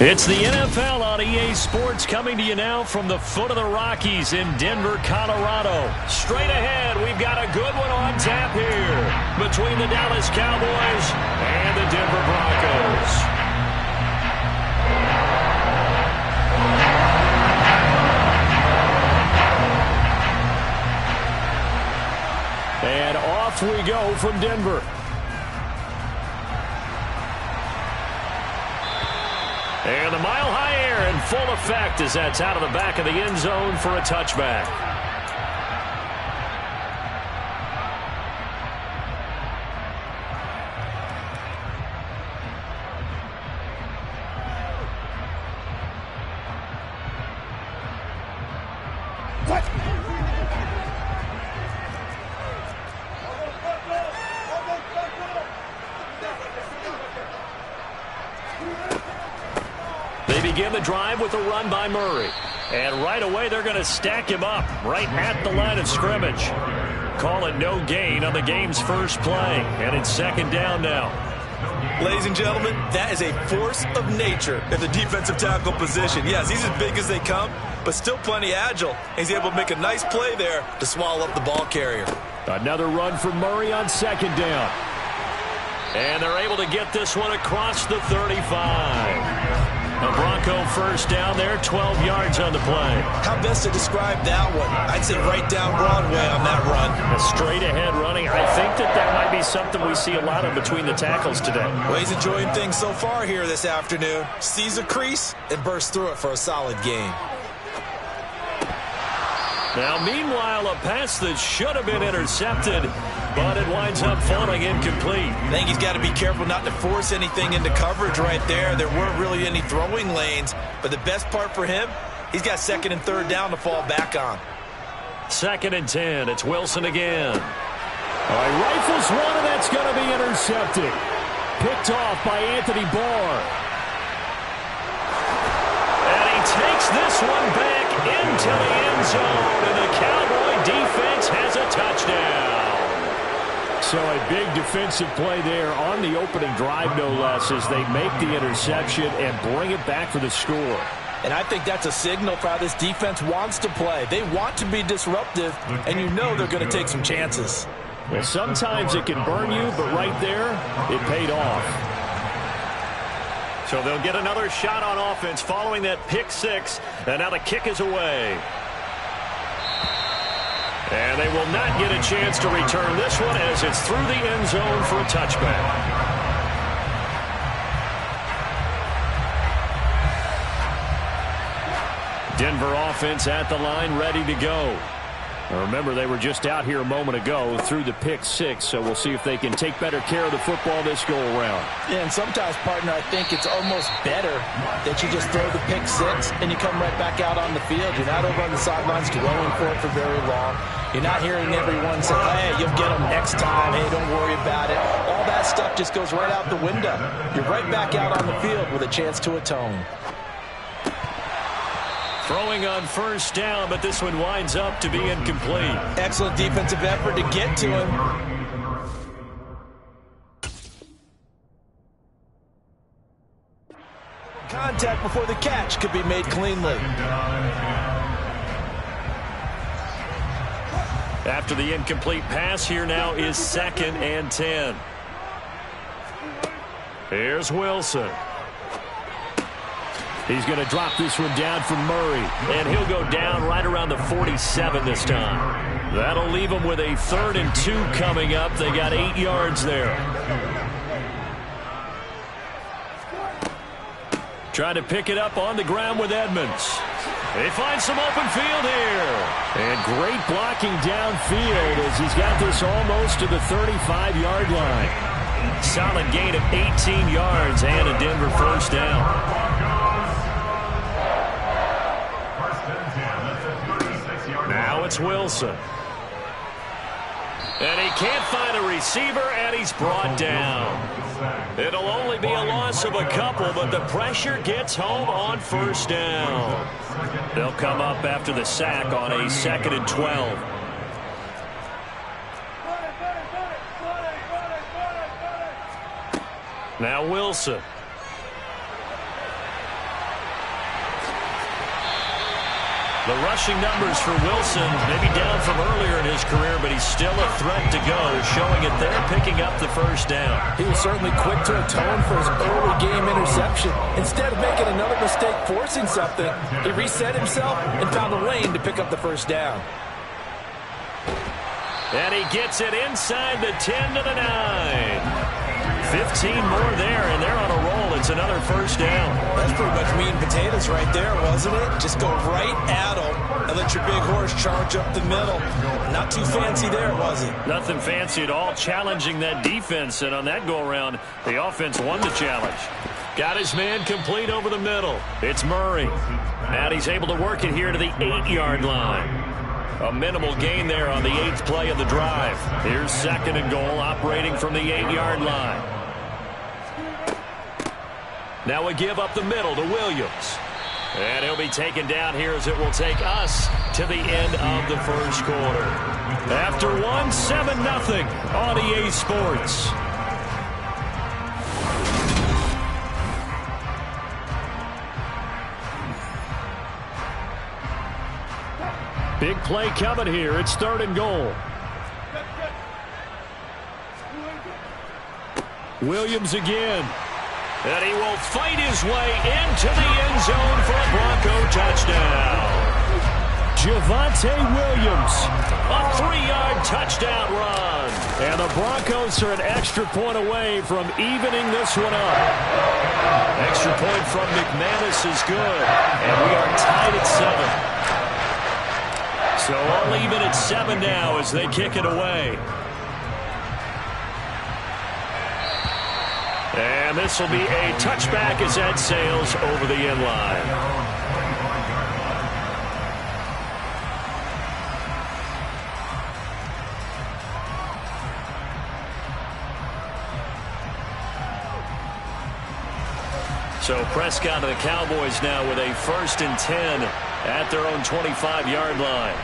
It's the NFL on EA Sports coming to you now from the foot of the Rockies in Denver, Colorado. Straight ahead, we've got a good one on tap here between the Dallas Cowboys and the Denver Broncos. And off we go from Denver. And the mile-high air in full effect as that's out of the back of the end zone for a touchback. Begin the drive with a run by Murray. And right away, they're going to stack him up right at the line of scrimmage. Call it no gain on the game's first play. And it's second down now. Ladies and gentlemen, that is a force of nature at the defensive tackle position. Yes, he's as big as they come, but still plenty agile. He's able to make a nice play there to swallow up the ball carrier. Another run for Murray on second down. And they're able to get this one across the 35. A Bronco first down there, 12 yards on the play. How best to describe that one? I'd say right down Broadway on that run. A straight ahead running. I think that might be something we see a lot of between the tackles today. Well, he's enjoying things so far here this afternoon. Sees a crease and bursts through it for a solid gain. Now, meanwhile, a pass that should have been intercepted, but it winds up falling incomplete. I think he's got to be careful not to force anything into coverage right there. There weren't really any throwing lanes, but the best part for him, he's got second and third down to fall back on. Second and 10. It's Wilson again. All right, rifles one, and that's going to be intercepted. Picked off by Anthony Barr. And he takes this one back into the end zone, and the Cowboy defense has a touchdown. So a big defensive play there on the opening drive, no less, as they make the interception and bring it back for the score. And I think that's a signal for how this defense wants to play. They want to be disruptive, and you know they're going to take some chances. Well, sometimes it can burn you, but right there, it paid off. So they'll get another shot on offense following that pick six, and now the kick is away. And they will not get a chance to return this one as it's through the end zone for a touchback. Denver offense at the line, ready to go. Now remember, they were just out here a moment ago through the pick six, so we'll see if they can take better care of the football this go-around. Yeah, and sometimes, partner, I think it's almost better that you just throw the pick six and you come right back out on the field. You're not over on the sidelines dwelling for it for very long. You're not hearing everyone say, hey, you'll get them next time. Hey, don't worry about it. All that stuff just goes right out the window. You're right back out on the field with a chance to atone. Throwing on first down, but this one winds up to be incomplete. Excellent defensive effort to get to him. Contact before the catch could be made cleanly. After the incomplete pass, here now is second and 10. Here's Wilson. He's going to drop this one down for Murray, and he'll go down right around the 47 this time. That'll leave him with a 3rd and 2 coming up. They got 8 yards there. Trying to pick it up on the ground with Edmonds. They find some open field here. And great blocking downfield as he's got this almost to the 35-yard line. Solid gain of 18 yards and a Denver first down. Now it's Wilson. And he can't find a receiver, and he's brought down. It'll only be a loss of a couple, but the pressure gets home on first down. They'll come up after the sack on a 2nd and 12. Now Wilson. The rushing numbers for Wilson, maybe down from earlier in his career, but he's still a threat to go, showing it there, picking up the first down. He was certainly quick to atone for his early game interception. Instead of making another mistake forcing something, he reset himself and found a lane to pick up the first down. And he gets it inside the 10 to the 9. 15 more there, and they're on a roll. It's another first down. That's pretty much meat and potatoes right there, wasn't it? Just go right at them and let your big horse charge up the middle. Not too fancy there, was it? Nothing fancy at all, challenging that defense, and on that go-around, the offense won the challenge. Got his man complete over the middle. It's Murray. And he's able to work it here to the 8-yard line. A minimal gain there on the 8th play of the drive. Here's 2nd and goal, operating from the 8-yard line. Now we give up the middle to Williams. And he'll be taken down here as it will take us to the end of the first quarter. After 7-0 on EA Sports. Big play coming here. It's 3rd and goal. Williams again. And he will fight his way into the end zone for a Bronco touchdown. Javonte Williams, a 3-yard touchdown run. And the Broncos are an extra point away from evening this one up. Extra point from McManus is good. And we are tied at 7. So all even at 7 now as they kick it away. And this will be a touchback as that sails over the end line. So Prescott and the Cowboys now with a 1st and 10 at their own 25-yard line.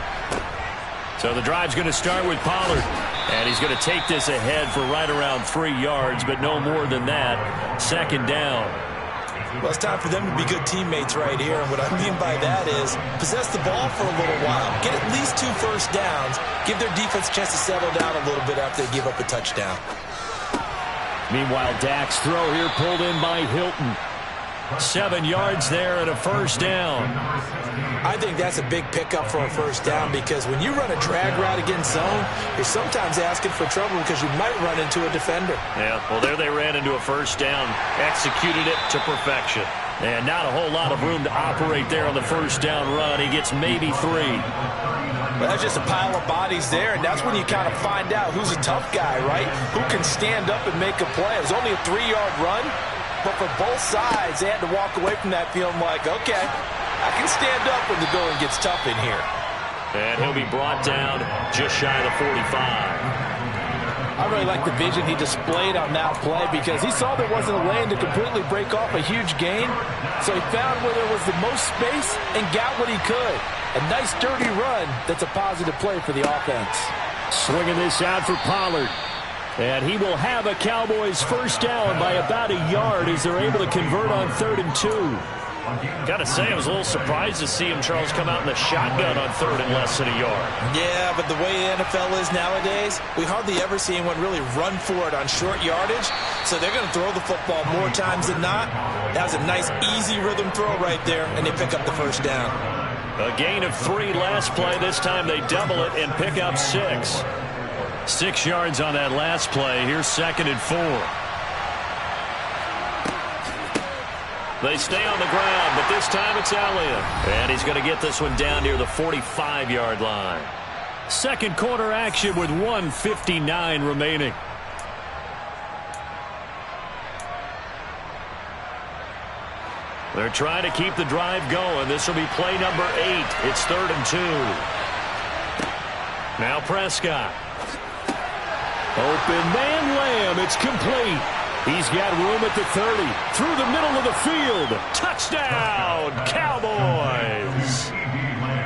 So the drive's going to start with Pollard. And he's going to take this ahead for right around 3 yards, but no more than that. 2nd down. Well, it's time for them to be good teammates right here. And what I mean by that is possess the ball for a little while. Get at least 2 first downs. Give their defense a chance to settle down a little bit after they give up a touchdown. Meanwhile, Dak's throw here pulled in by Hilton. 7 yards there and a first down. I think that's a big pickup for a first down because when you run a drag route against zone, you're sometimes asking for trouble because you might run into a defender. Yeah, well, there they ran into a first down, executed it to perfection. And not a whole lot of room to operate there on the first down run. He gets maybe 3. Well, that's just a pile of bodies there, and that's when you kind of find out who's a tough guy, right? Who can stand up and make a play. It was only a 3-yard run, but for both sides, they had to walk away from that feeling like, okay, I can stand up when the going gets tough in here. And he'll be brought down just shy of the 45. I really like the vision he displayed on that play because he saw there wasn't a lane to completely break off a huge gain. So he found where there was the most space and got what he could. A nice, dirty run that's a positive play for the offense. Swinging this out for Pollard. And he will have a Cowboys first down by about a yard as they're able to convert on 3rd and 2. Got to say, I was a little surprised to see him, Charles, come out in the shotgun on 3rd and less than a yard. Yeah, but the way the NFL is nowadays, we hardly ever see anyone really run for it on short yardage. So they're going to throw the football more times than not. That was a nice, easy rhythm throw right there, and they pick up the first down. A gain of 3 last play. This time they double it and pick up 6. 6 yards on that last play. Here's 2nd and 4. They stay on the ground, but this time it's Elliott. And he's going to get this one down near the 45-yard line. Second quarter action with 1:59 remaining. They're trying to keep the drive going. This will be play number 8. It's 3rd and 2. Now Prescott. Open man Lamb. It's complete. He's got room at the 30. Through the middle of the field. Touchdown, Cowboys.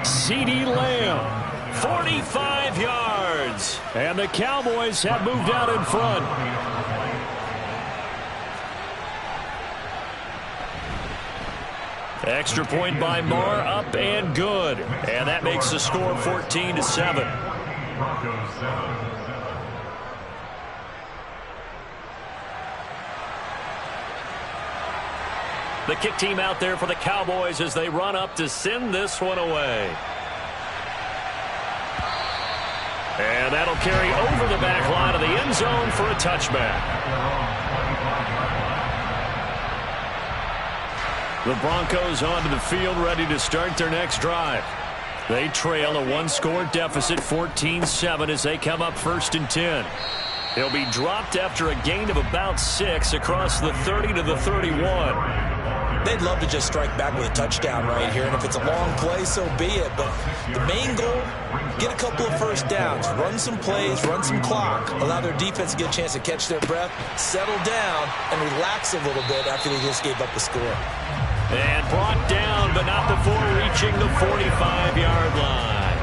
CeeDee Lamb, 45 yards. And the Cowboys have moved out in front. Extra point by Marr, up and good. And that makes the score 14-7. The kick team out there for the Cowboys as they run up to send this one away. And that'll carry over the back line of the end zone for a touchback. The Broncos onto the field, ready to start their next drive. They trail a one-score deficit, 14-7, as they come up 1st and 10. He'll be dropped after a gain of about 6 across the 30 to the 31. They'd love to just strike back with a touchdown right here, and if it's a long play, so be it. But the main goal, get a couple of first downs, run some plays, run some clock, allow their defense to get a chance to catch their breath, settle down, and relax a little bit after they just gave up the score. And brought down, but not before reaching the 45-yard line.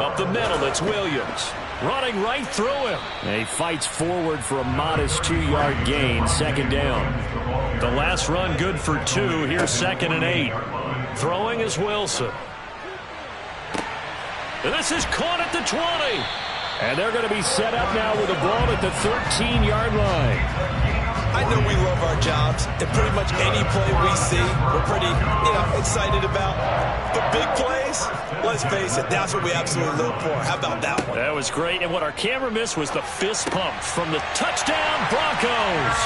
Up the middle, it's Williams. Running right through him. And he fights forward for a modest 2-yard gain, 2nd down. The last run good for 2. Here's 2nd and 8. Throwing is Wilson. And this is caught at the 20. And they're going to be set up now with the ball at the 13-yard line. I know we love our jobs, and pretty much any play we see, we're pretty, excited about. But big plays, let's face it, that's what we absolutely live for. How about that one? That was great, and what our camera missed was the fist pump from the touchdown Broncos.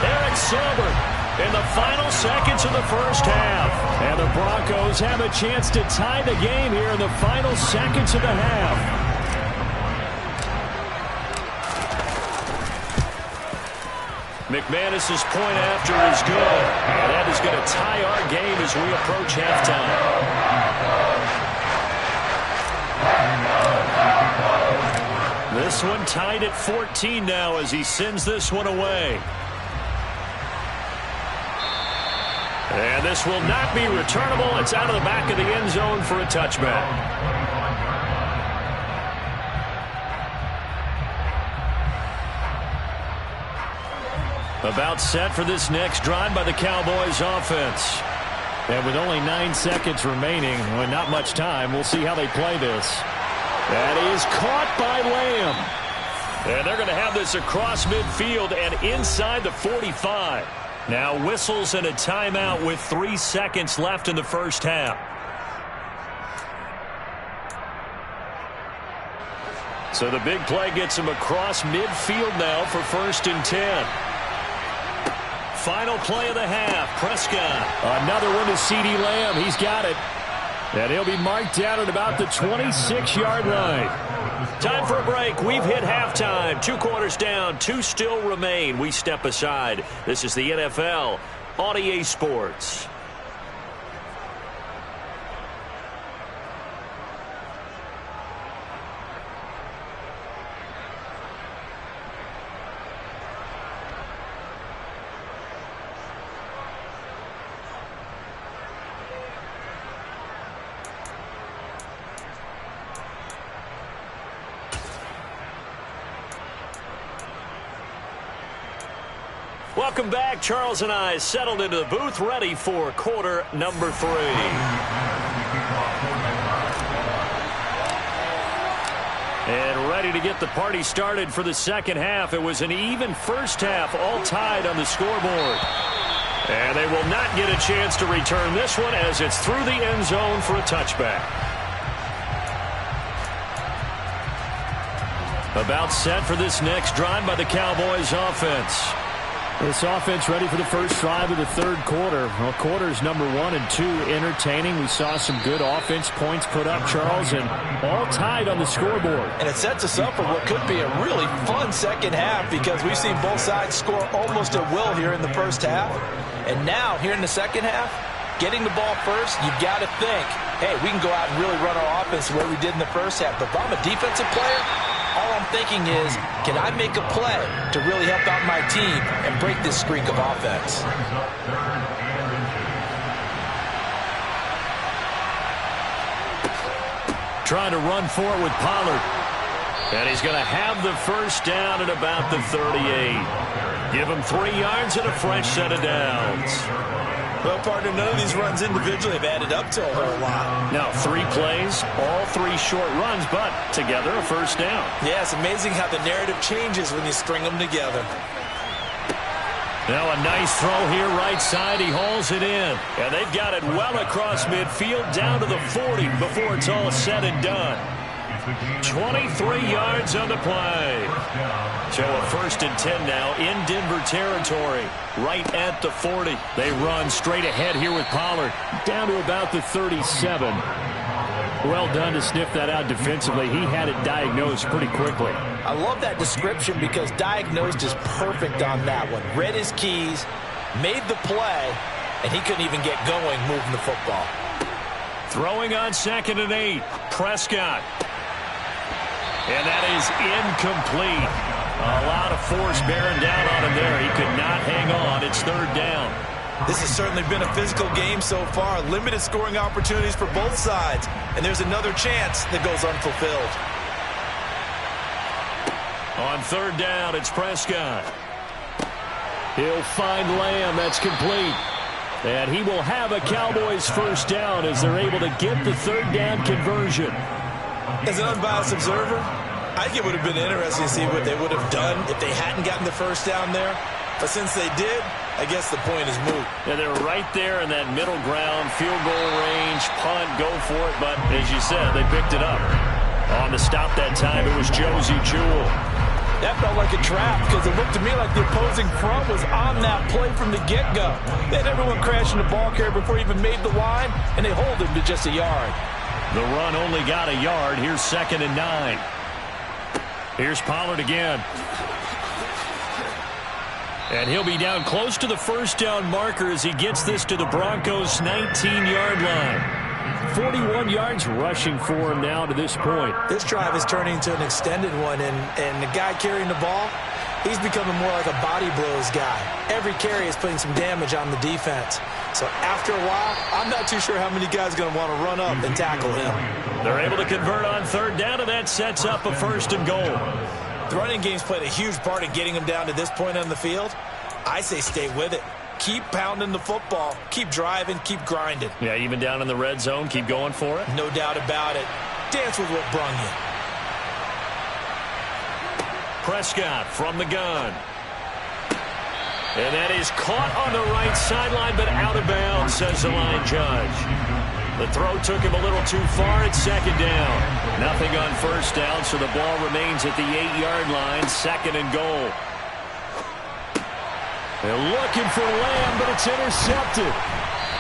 Eric Silver in the final seconds of the first half. And the Broncos have a chance to tie the game here in the final seconds of the half. McManus's point after is good. And that is going to tie our game as we approach halftime. This one tied at 14 now as he sends this one away. And this will not be returnable. It's out of the back of the end zone for a touchback. About set for this next drive by the Cowboys offense. And with only 9 seconds remaining, well, not much time, we'll see how they play this. That is caught by Lamb. And they're going to have this across midfield and inside the 45. Now whistles and a timeout with 3 seconds left in the first half. So the big play gets him across midfield now for 1st and 10. Final play of the half. Prescott. Another one to CeeDee Lamb. He's got it. And he'll be marked down at about the 26-yard line. Time for a break. We've hit halftime. 2 quarters down. 2 still remain. We step aside. This is the NFL on EA Sports. Welcome back. Charles and I settled into the booth, ready for quarter number 3. And ready to get the party started for the second half. It was an even first half, all tied on the scoreboard. And they will not get a chance to return this one as it's through the end zone for a touchback. About set for this next drive by the Cowboys offense. This offense ready for the first drive of the third quarter. Well, quarters number 1 and 2 entertaining. We saw some good offense points put up, Charles, and all tied on the scoreboard. And it sets us up for what could be a really fun second half because we've seen both sides score almost at will here in the first half. And now, here in the second half, getting the ball first, you've got to think, hey, we can go out and really run our offense the way we did in the first half. But if I'm a defensive player, all I'm thinking is, can I make a play to really help out my team and break this streak of offense? Trying to run for it with Pollard. And he's going to have the first down at about the 38. Give him 3 yards and a fresh set of downs. Well, partner, none of these runs individually have added up to a whole lot. Now, 3 plays, all 3 short runs, but together a first down. Yeah, it's amazing how the narrative changes when you string them together. Now a nice throw here right side. He hauls it in. And they've got it well across midfield down to the 40 before it's all said and done. 23 yards on the play. So a 1st and 10 now in Denver territory. Right at the 40. They run straight ahead here with Pollard. Down to about the 37. Well done to sniff that out defensively. He had it diagnosed pretty quickly. I love that description because diagnosed is perfect on that one. Read his keys, made the play, and he couldn't even get going moving the football. Throwing on 2nd and 8. Prescott. And that is incomplete. A lot of force bearing down on him there. He could not hang on. It's 3rd down. This has certainly been a physical game so far. Limited scoring opportunities for both sides. And there's another chance that goes unfulfilled. On 3rd down, it's Prescott. He'll find Lamb. That's complete. And he will have a Cowboys first down as they're able to get the 3rd down conversion. As an unbiased observer, I think it would have been interesting to see what they would have done if they hadn't gotten the first down there. But since they did, I guess the point is moot. Yeah, they're right there in that middle ground, field goal range, punt, go for it. But as you said, they picked it up. On the stop that time, it was Josie Jewell. That felt like a trap because it looked to me like the opposing front was on that play from the get-go. They had everyone crashing the ball carrier before he even made the line, and they hold him to just a yard. The run only got a yard. Here's 2nd and 9. Here's Pollard again. And he'll be down close to the first down marker as he gets this to the Broncos' 19-yard line. 41 yards rushing for him now to this point. This drive is turning into an extended one, and the guy carrying the ball, he's becoming more like a body blows guy. Every carry is putting some damage on the defense. So after a while, I'm not too sure how many guys are going to want to run up and tackle him. They're able to convert on 3rd down, and that sets up a 1st and goal. The running game's played a huge part in getting him down to this point on the field. I say stay with it. Keep pounding the football. Keep driving. Keep grinding. Yeah, even down in the red zone, keep going for it. No doubt about it. Dance with what brung you. Prescott from the gun. And that is caught on the right sideline, but out of bounds, says the line judge. The throw took him a little too far at 2nd down. Nothing on 1st down, so the ball remains at the 8-yard line, 2nd and goal. They're looking for Lamb, but it's intercepted.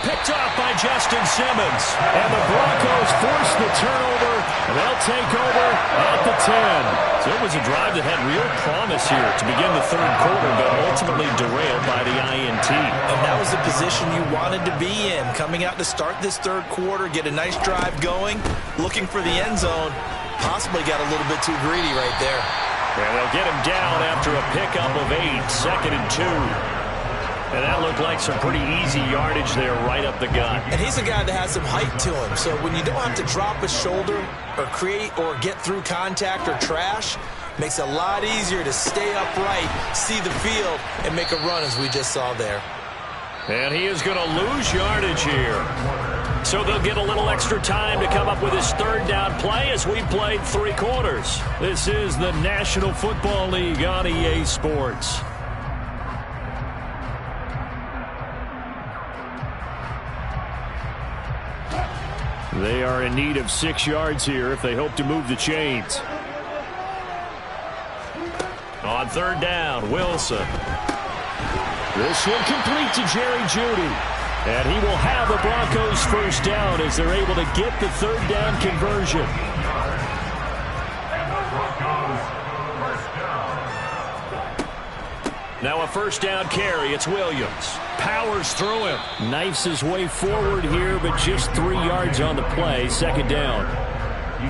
Picked off by Justin Simmons. And the Broncos force the turnover, and they'll take over at the 10. So it was a drive that had real promise here to begin the 3rd quarter, but ultimately derailed by the INT. And that was the position you wanted to be in, coming out to start this 3rd quarter, get a nice drive going, looking for the end zone. Possibly got a little bit too greedy right there. And they'll get him down after a pickup of 8, 2nd and 2. And that looked like some pretty easy yardage there right up the gut. And he's a guy that has some height to him. So when you don't have to drop a shoulder or create or get through contact or trash, makes it a lot easier to stay upright, see the field, and make a run as we just saw there. And he is going to lose yardage here. So they'll get a little extra time to come up with his 3rd down play as we played 3 quarters. This is the National Football League on EA Sports. They are in need of 6 yards here if they hope to move the chains. On 3rd down, Wilson. This one complete to Jerry Jeudy. And he will have the Broncos first down as they're able to get the 3rd down conversion. Now a first down carry. It's Williams. Powers through him. Knifes his way forward here, but just 3 yards on the play. 2nd down.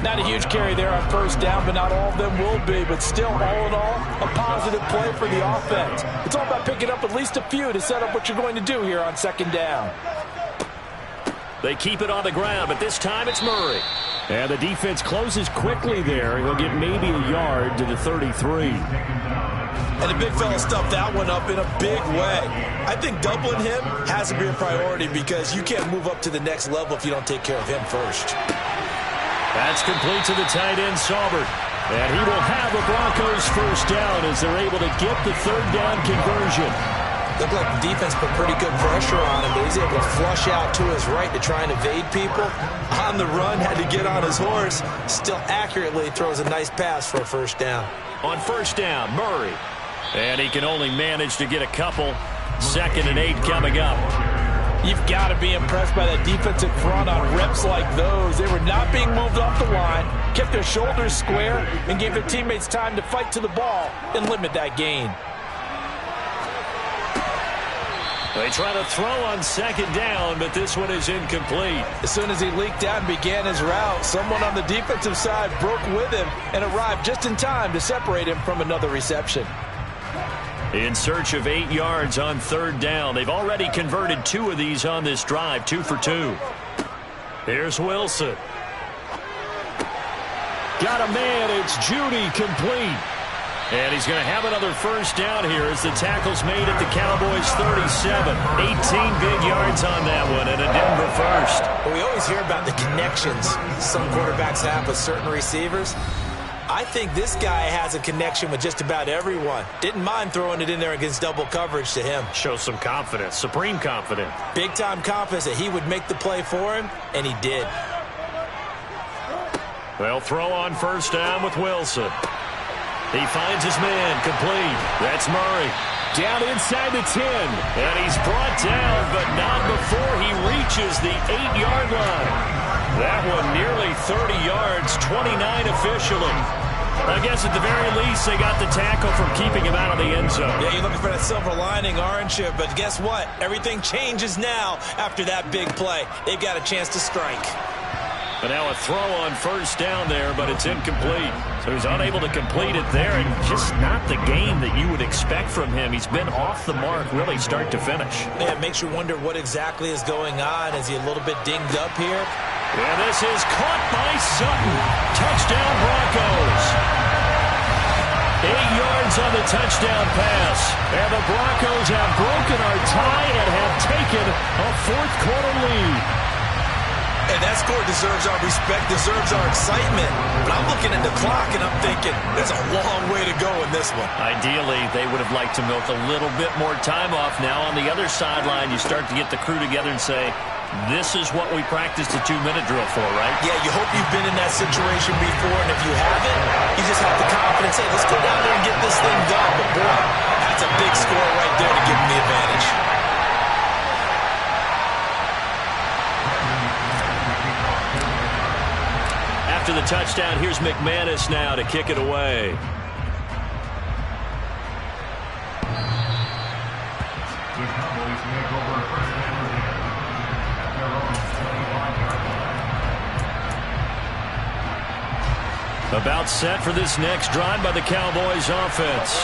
Not a huge carry there on 1st down, but not all of them will be. But still, all in all, a positive play for the offense. It's all about picking up at least a few to set up what you're going to do here on 2nd down. They keep it on the ground, but this time it's Murray. And the defense closes quickly there. He'll get maybe a yard to the 33. And the big fella stuffed that one up in a big way. I think doubling him has to be a priority because you can't move up to the next level if you don't take care of him first. That's complete to the tight end, Saubert. And he will have a Broncos first down as they're able to get the third down conversion. Looked like the defense put pretty good pressure on him, but he's able to flush out to his right to try and evade people. On the run, had to get on his horse. Still accurately throws a nice pass for a first down. On first down, Murray. And he can only manage to get a couple. 2nd and 8 coming up. You've got to be impressed by that defensive front on reps like those. They were not being moved off the line, kept their shoulders square, and gave their teammates time to fight to the ball and limit that gain. They try to throw on 2nd down, but this one is incomplete. As soon as he leaked out and began his route, someone on the defensive side broke with him and arrived just in time to separate him from another reception. In search of 8 yards on 3rd down. They've already converted 2 of these on this drive, 2 for 2. Here's Wilson. Got a man. It's Judy, complete. And he's going to have another first down here as the tackle's made at the Cowboys' 37. 18 big yards on that one and a Denver first. Well, we always hear about the connections some quarterbacks have with certain receivers. I think this guy has a connection with just about everyone. Didn't mind throwing it in there against double coverage to him. Shows some confidence, supreme confidence. Big-time confidence that he would make the play for him, and he did. They'll throw on first down with Wilson. He finds his man, complete. That's Murray. Down inside the 10. And he's brought down, but not before he reaches the 8-yard line. That one nearly 30 yards, 29 officially. I guess at the very least they got the tackle from keeping him out of the end zone. Yeah, you're looking for that silver lining, aren't you? But guess what? Everything changes now after that big play. They've got a chance to strike. But now a throw on first down there, but it's incomplete. So he's unable to complete it there, and just not the game that you would expect from him. He's been off the mark really start to finish. Yeah, it makes you wonder what exactly is going on. Is he a little bit dinged up here? And this is caught by Sutton. Touchdown Broncos. 8 yards on the touchdown pass. And the Broncos have broken our tie and have taken a 4th quarter lead. And that score deserves our respect, deserves our excitement. But I'm looking at the clock and I'm thinking, there's a long way to go in this one. Ideally, they would have liked to milk a little bit more time off. Now on the other sideline, you start to get the crew together and say, this is what we practiced a 2-minute drill for, right? Yeah, you hope you've been in that situation before, and if you haven't, you just have the confidence, hey, let's go down there and get this thing done. But boy, that's a big score right there to give them the advantage. After the touchdown, here's McManus now to kick it away. About set for this next drive by the Cowboys offense.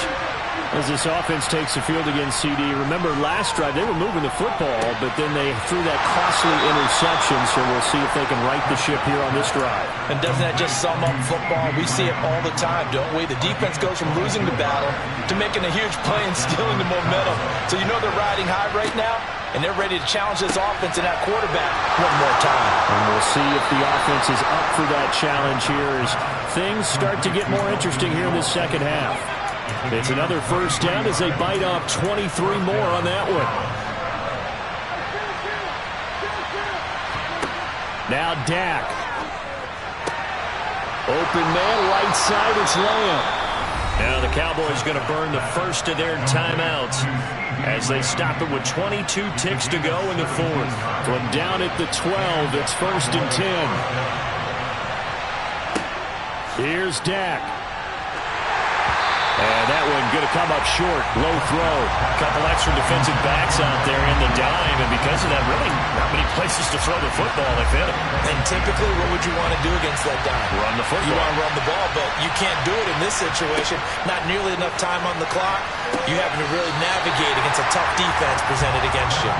As this offense takes the field against CD, remember last drive they were moving the football, but then they threw that costly interception, so we'll see if they can right the ship here on this drive. And doesn't that just sum up football? We see it all the time, don't we? The defense goes from losing the battle to making a huge play and stealing the momentum. So you know they're riding high right now, and they're ready to challenge this offense and that quarterback one more time. And we'll see if the offense is up for that challenge here as things start to get more interesting here in the second half. It's another first down as they bite off 23 more on that one. Now Dak. Open man, right side, it's Lamb. Now the Cowboys going to burn the first of their timeouts as they stop it with 22 ticks to go in the 4th. From down at the 12, it's 1st and 10. Here's Dak. And that one going to come up short. Low throw. A couple extra defensive backs out there in the dime, and because of that, really not many places to throw the football if hit him. And typically, what would you want to do against that dime? Run the football. You want to run the ball, but you can't do it in this situation. Not nearly enough time on the clock. You having to really navigate against a tough defense presented against you.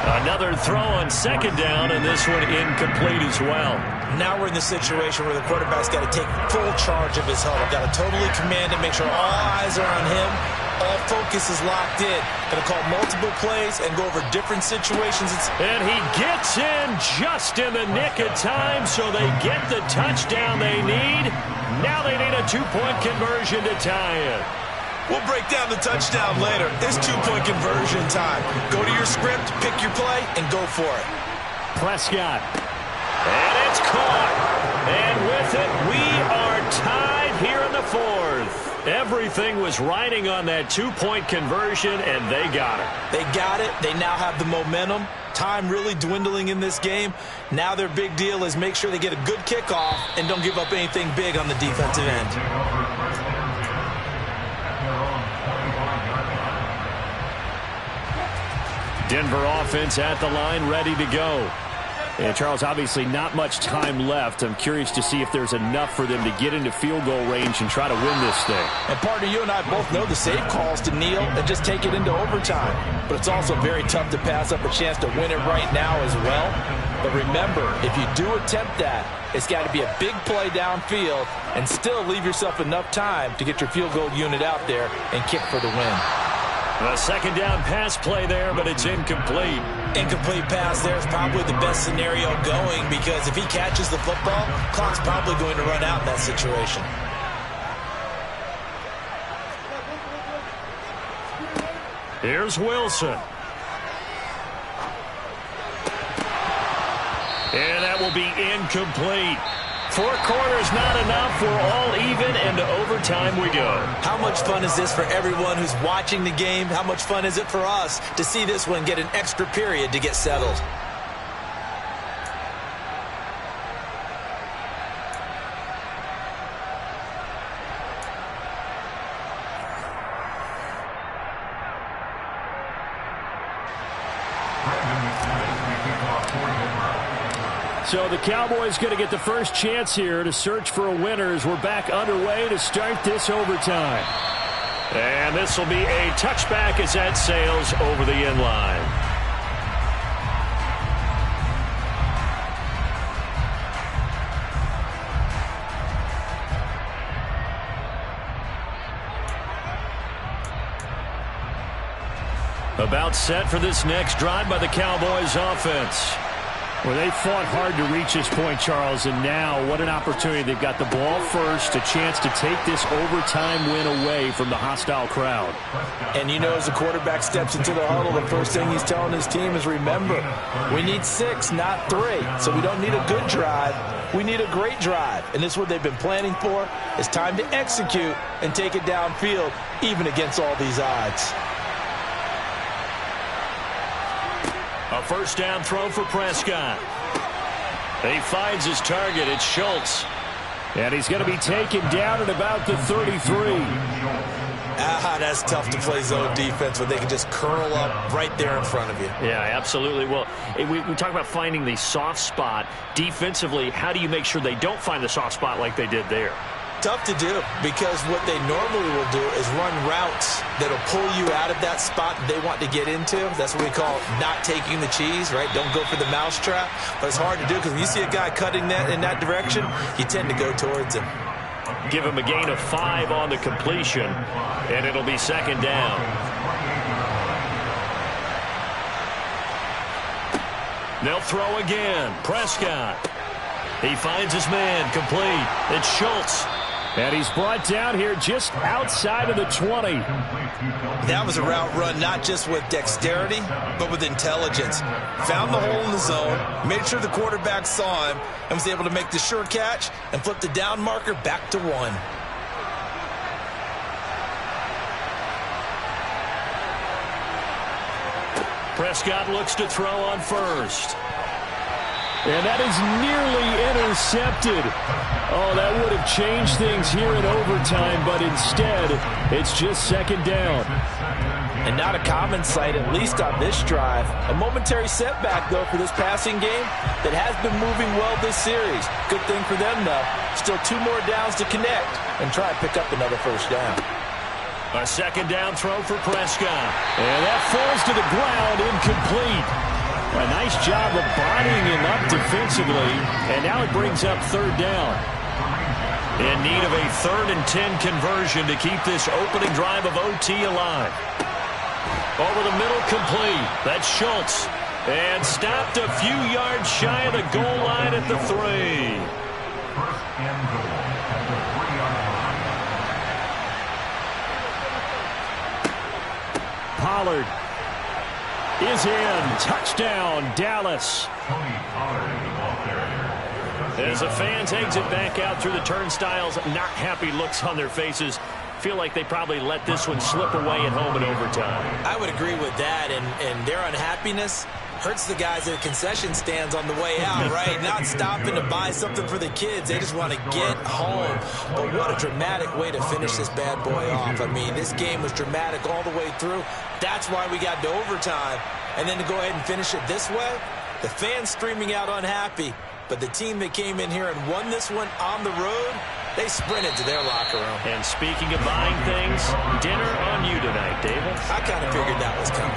Another throw on second down, and this one incomplete as well. Now we're in the situation where the quarterback's got to take full charge of his huddle. Got to totally command it, make sure all eyes are on him. All focus is locked in. Going to call multiple plays and go over different situations. And he gets in just in the nick of time, so they get the touchdown they need. Now they need a two-point conversion to tie it. We'll break down the touchdown later. It's two-point conversion time. Go to your script, pick your play, and go for it. Prescott. And it's caught. And with it, we are tied here in the fourth. Everything was riding on that two-point conversion, and they got it. They got it. They now have the momentum. Time really dwindling in this game. Now their big deal is make sure they get a good kickoff and don't give up anything big on the defensive end. Denver offense at the line, ready to go. And, Charles, obviously not much time left. I'm curious to see if there's enough for them to get into field goal range and try to win this thing. And, partner, you and I both know the save calls to kneel and just take it into overtime. But it's also very tough to pass up a chance to win it right now as well. But remember, if you do attempt that, it's got to be a big play downfield and still leave yourself enough time to get your field goal unit out there and kick for the win. A second down pass play there, but it's incomplete. Incomplete pass there is probably the best scenario going because if he catches the football, clock's probably going to run out in that situation. Here's Wilson. And that will be incomplete. 4 quarters not enough. We're all even, and to overtime we go. How much fun is this for everyone who's watching the game? How much fun is it for us to see this one get an extra period to get settled? So the Cowboys going to get the first chance here to search for a winner as we're back underway to start this overtime. And this will be a touchback as that sails over the end line. About set for this next drive by the Cowboys offense. Well, they fought hard to reach this point, Charles, and now what an opportunity. They've got the ball first, a chance to take this overtime win away from the hostile crowd. And you know, as the quarterback steps into the huddle, the first thing he's telling his team is, remember, we need 6, not 3. So we don't need a good drive. We need a great drive. And this is what they've been planning for. It's time to execute and take it downfield, even against all these odds. A first down throw for Prescott. He finds his target. It's Schultz. And he's going to be taken down at about the 33. That's tough to play zone defense when they can just curl up right there in front of you. Yeah, absolutely. Well, we talk about finding the soft spot. Defensively, how do you make sure they don't find the soft spot like they did there? Tough to do because what they normally will do is run routes that'll pull you out of that spot that they want to get into. That's what we call not taking the cheese, right? Don't go for the mousetrap. But it's hard to do because when you see a guy cutting that in that direction, you tend to go towards him. Give him a gain of 5 on the completion, and it'll be second down. They'll throw again. Prescott. He finds his man, complete. It's Schultz. And he's brought down here just outside of the 20. That was a route run not just with dexterity, but with intelligence. Found the hole in the zone, made sure the quarterback saw him, and was able to make the sure catch and flip the down marker back to 1. Prescott looks to throw on first. And that is nearly intercepted. Oh, that would have changed things here in overtime, but instead, it's just second down. And not a common sight, at least on this drive. A momentary setback, though, for this passing game that has been moving well this series. Good thing for them, though. Still 2 more downs to connect and try and pick up another first down. A second down throw for Prescott. And that falls to the ground, incomplete. A nice job of bodying him up defensively, and now it brings up third down. In need of a 3rd and 10 conversion to keep this opening drive of OT alive. Over the middle, complete. That's Schultz. And stopped a few yards shy of the goal line at the 3. Pollard is in. Touchdown, Dallas. As the fans exit back out through the turnstiles, not happy looks on their faces. Feel like they probably let this one slip away at home in overtime. I would agree with that, and their unhappiness hurts the guys at the concession stands on the way out, right? Not stopping to buy something for the kids. They just want to get home. But what a dramatic way to finish this bad boy off. I mean, this game was dramatic all the way through. That's why we got to overtime. And then to go ahead and finish it this way, the fans streaming out unhappy. But the team that came in here and won this one on the road, they sprinted to their locker room. And speaking of buying things, dinner on you tonight, David. I kind of figured that was coming.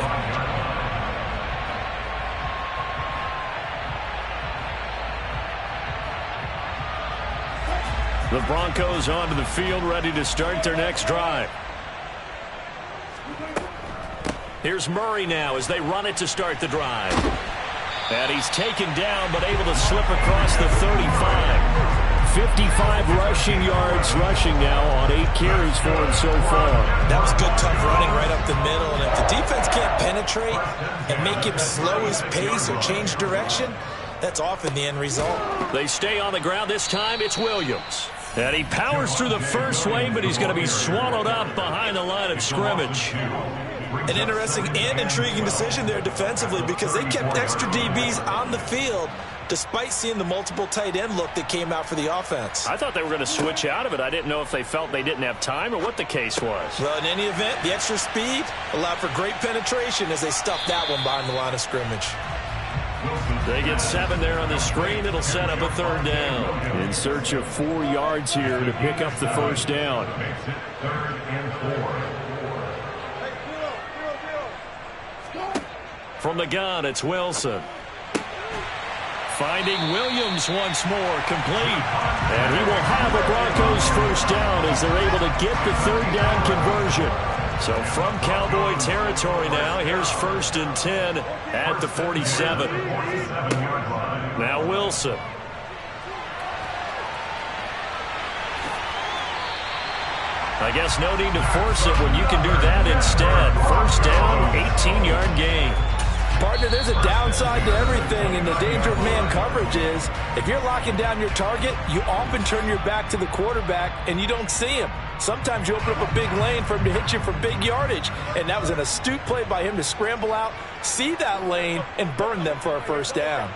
The Broncos onto the field, ready to start their next drive. Here's Murray now as they run it to start the drive. And he's taken down, but able to slip across the 35. 55 rushing yards rushing now on 8 carries for him so far. That was good, tough running right up the middle. And if the defense can't penetrate and make him slow his pace or change direction, that's often the end result. They stay on the ground this time. It's Williams. And he powers through the first wave, but he's going to be swallowed up behind the line of scrimmage. An interesting and intriguing decision there defensively because they kept extra DBs on the field despite seeing the multiple tight end look that came out for the offense. I thought they were going to switch out of it. I didn't know if they felt they didn't have time or what the case was. Well, in any event, the extra speed allowed for great penetration as they stuffed that one behind the line of scrimmage. They get 7 there on the screen. It'll set up a third down. In search of 4 yards here to pick up the first down. From the gun, it's Wilson. Finding Williams once more, complete. And he will have a Broncos first down as they're able to get the third down conversion. So from Cowboy territory now, here's 1st and 10 at the 47. Now Wilson. I guess no need to force it when you can do that instead. First down, 18-yard gain. Partner, there's a downside to everything, and the danger of man coverage is if you're locking down your target, you often turn your back to the quarterback and you don't see him. Sometimes you open up a big lane for him to hit you for big yardage, and that was an astute play by him to scramble out, see that lane, and burn them for a first down.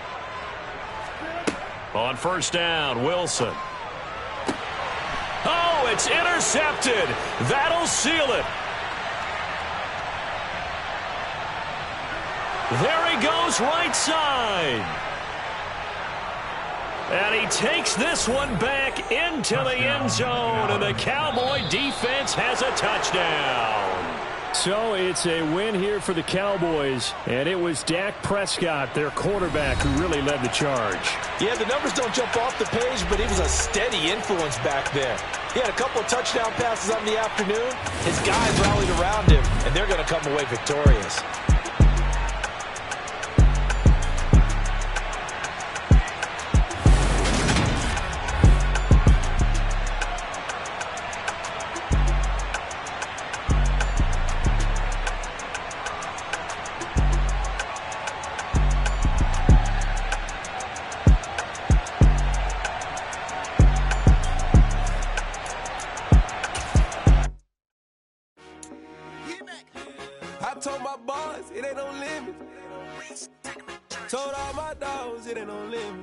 On first down, Wilson. Oh, it's intercepted. That'll seal it. There he goes, right side. And he takes this one back into the end zone, and the Cowboy defense has a touchdown. So it's a win here for the Cowboys, and it was Dak Prescott, their quarterback, who really led the charge. Yeah, the numbers don't jump off the page, but he was a steady influence back there. He had a couple of touchdown passes on the afternoon. His guys rallied around him, and they're going to come away victorious. I told my boys it ain't no limit. Told all my dogs it ain't no limit.